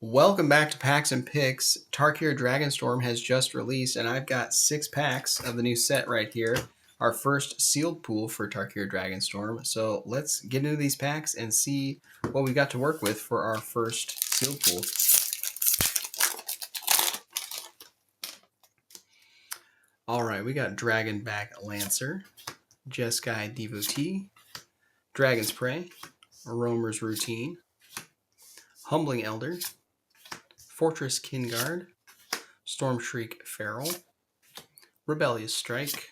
Welcome back to Packs and Picks. Tarkir Dragonstorm has just released, and I've got 6 packs of the new set right here. Our first sealed pool for Tarkir Dragonstorm. So let's get into these packs and see what we got to work with for our first sealed pool. Alright, we got Dragonback Lancer, Jeskai Devotee, Dragon's Prey, Roamer's Routine, Humbling Elder, Fortress Kinguard, Stormshriek Feral, Rebellious Strike,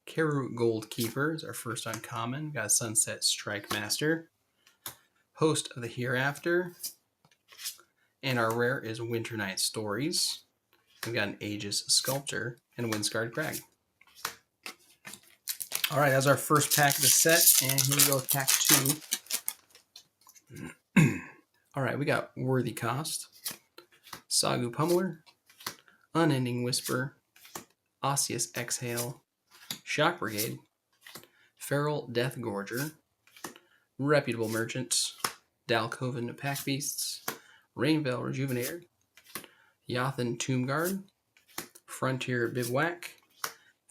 Keru Goldkeeper is our first uncommon. Got Sunset Strike Master, Host of the Hereafter, and our rare is Winter Night Stories. We've got an Aegis Sculptor and Windscarred Crag. Alright, that's our first pack of the set, and here we go with pack 2. Alright, we got Worthy Cost, Sagu Pummeler, Unending Whisper, Osseous Exhale, Shock Brigade, Feral Death Gorger, Reputable Merchant, Dalkovan Pack Beasts, Rainveil Rejuvenator, Yathan Tomb Guard, Frontier Bivouac,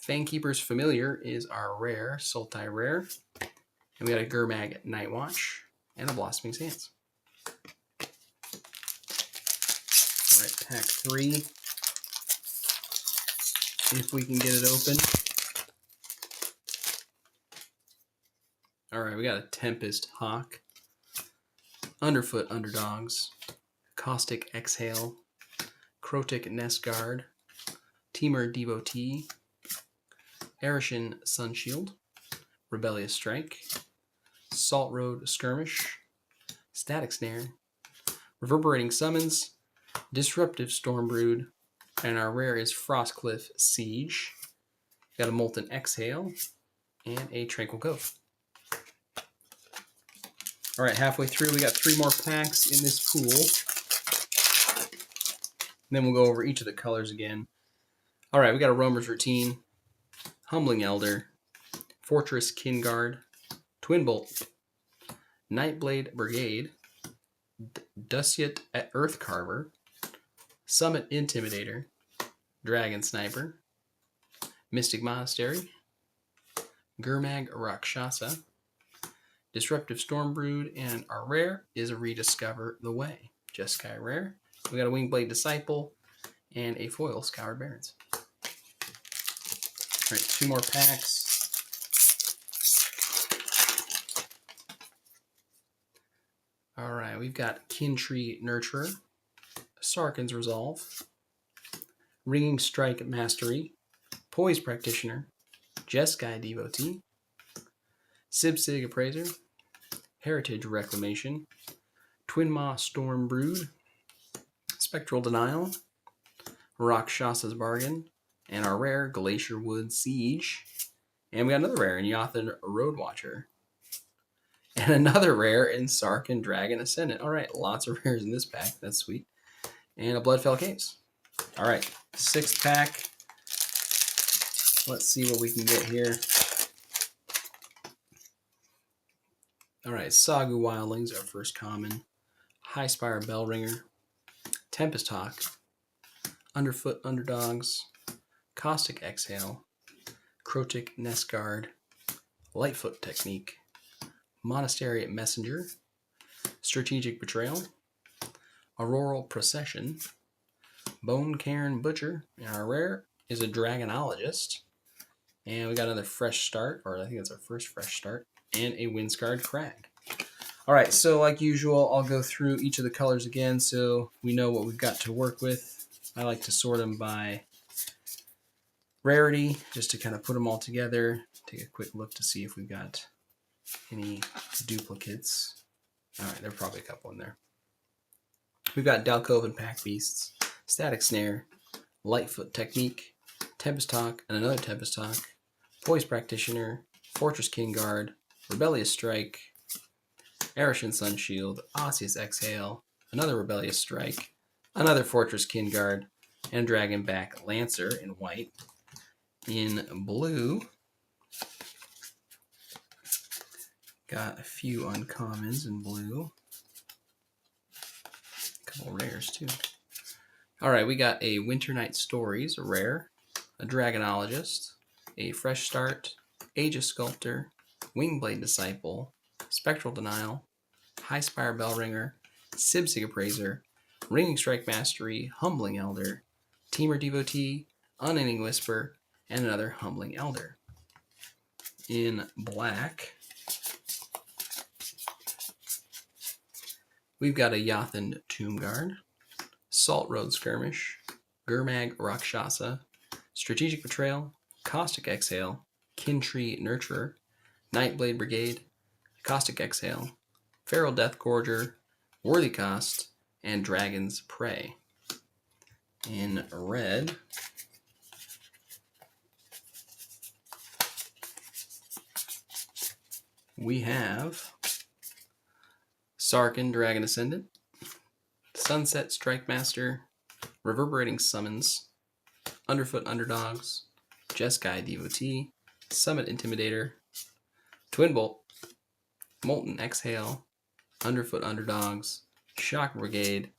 Fangkeeper's Familiar is our rare, Sultai rare, and we got a Gurmag Night Watch, and a Blossoming Sands. Alright, pack 3. If we can get it open. Alright, we got a Tempest Hawk, Underfoot Underdogs, Caustic Exhale, Crotic Nest Guard, Teamer Devotee, Arishan Sunshield, Rebellious Strike, Salt Road Skirmish, Static Snare, Reverberating Summons, Disruptive Stormbrood, and our rare is Frostcliff Siege. Got a Molten Exhale and a Tranquil Cove. Alright, halfway through, we got 3 more packs in this pool. And then we'll go over each of the colors again. Alright, we got a Roamer's Routine, Humbling Elder, Fortress Kinguard, Twin Bolt, Nightblade Brigade, Dusyat Earth Carver, Summit Intimidator, Dragon Sniper, Mystic Monastery, Gurmag Rakshasa, Disruptive Stormbrood, and our rare is a Rediscover the Way. Jeskai rare. We got a Wingblade Disciple and a foil Scoured Barrens. Alright, 2 more packs. Alright, we've got Kintree Nurturer, Sarkhan's Resolve, Ringing Strike Mastery, Poise Practitioner, Jeskai Devotee, Sibsig Appraiser, Heritage Reclamation, Twin Maw Stormbrood, Spectral Denial, Rakshasa's Bargain, and our rare Glacier Wood Siege. And we got another rare in Yathan Roadwatcher. And another rare in Sarkhan Dragon Ascendant. Alright, lots of rares in this pack. That's sweet. And a Bloodfell Caves. Alright, 6th pack. Let's see what we can get here. Alright, Sagu Wildlings, our first common. Highspire Bellringer, Tempest Hawk, Underfoot Underdogs, Caustic Exhale, Crotic Nest Guard, Lightfoot Technique, Monastery Messenger, Strategic Betrayal, Auroral Procession, Bone Cairn Butcher, and our rare is a Dragonologist. And we got another Fresh Start, or I think that's our first Fresh Start, and a Windscarred Crag. Alright, so like usual, I'll go through each of the colors again so we know what we've got to work with. I like to sort them by rarity, just to kind of put them all together. Take a quick look to see if we've got any duplicates. Alright, there are probably a couple in there. We've got Dalkovan Pack Beasts, Static Snare, Lightfoot Technique, Tempest Hawk, and another Tempest Hawk, Poise Practitioner, Fortress Kinguard, Rebellious Strike, Arishan Sunshield, Osseous Exhale, another Rebellious Strike, another Fortress Kinguard, and Dragonback Lancer in white. In blue, got a few uncommons in blue. couple rares too. Alright, we got a Winter Night Stories, a rare, a Dragonologist, a Fresh Start, Aegis Sculptor, Wingblade Disciple, Spectral Denial, High Spire Bellringer, Sibsig Appraiser, Ringing Strike Mastery, Humbling Elder, Teamer Devotee, Unending Whisper, and another Humbling Elder. In black, we've got a Yathan Tomb Guard, Salt Road Skirmish, Gurmag Rakshasa, Strategic Betrayal, Caustic Exhale, Kintree Nurturer, Nightblade Brigade, Caustic Exhale, Feral Death Gorger, Worthy Cost, and Dragon's Prey. In red, we have Tarkir Dragon Ascendant, Sunset Strike Master, Reverberating Summons, Underfoot Underdogs, Jeskai Devotee, Summit Intimidator, Twin Bolt, Molten Exhale, Underfoot Underdogs, Shock Brigade,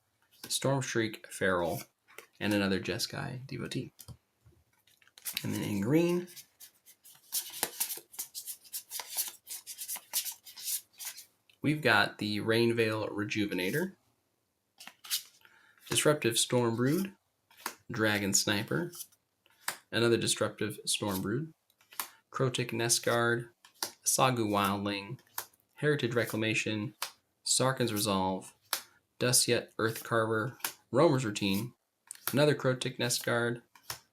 Stormstreak Feral, and another Jeskai Devotee. And then in green, we've got the Rainveil Rejuvenator, Disruptive Stormbrood, Dragon Sniper, another Disruptive Stormbrood, Krotik Nestguard, Sagu Wildling, Heritage Reclamation, Sarkhan's Resolve, Dustyet Earthcarver, Roamer's Routine, another Krotik Nestguard,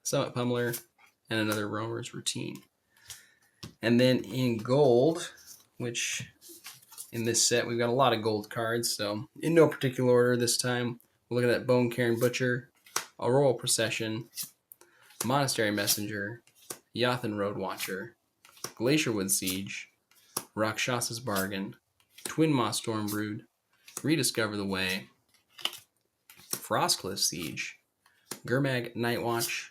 Summit Pummeler, and another Roamer's Routine. And then in gold, which in this set we've got a lot of gold cards, so in no particular order this time, we're looking at Bone Cairn Butcher, Auroral Procession, Monastery Messenger, Yathan Road Watcher, Glacierwood Siege, Rakshasa's Bargain, Twin Maw Stormbrood, Rediscover the Way, Frostcliff Siege, Gurmag Nightwatch,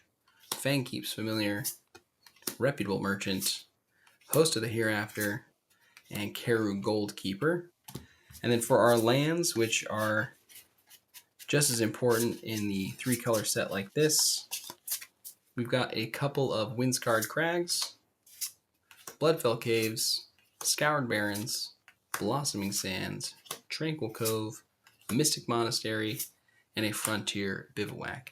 Fangkeep's Familiar, Reputable Merchant, Host of the Hereafter, and Keru Goldkeeper. And then for our lands, which are just as important in the 3-color set like this, we've got a couple of Windscarred Crags, Bloodfell Caves, Scoured Barrens, Blossoming Sands, Tranquil Cove, Mystic Monastery, and a Frontier Bivouac.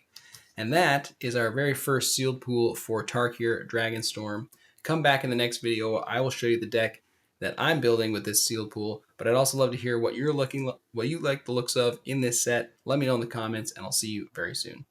And that is our very first sealed pool for Tarkir Dragonstorm. Come back in the next video. I will show you the deck that I'm building with this sealed pool, but I'd also love to hear what you like the looks of in this set. Let me know in the comments, and I'll see you very soon.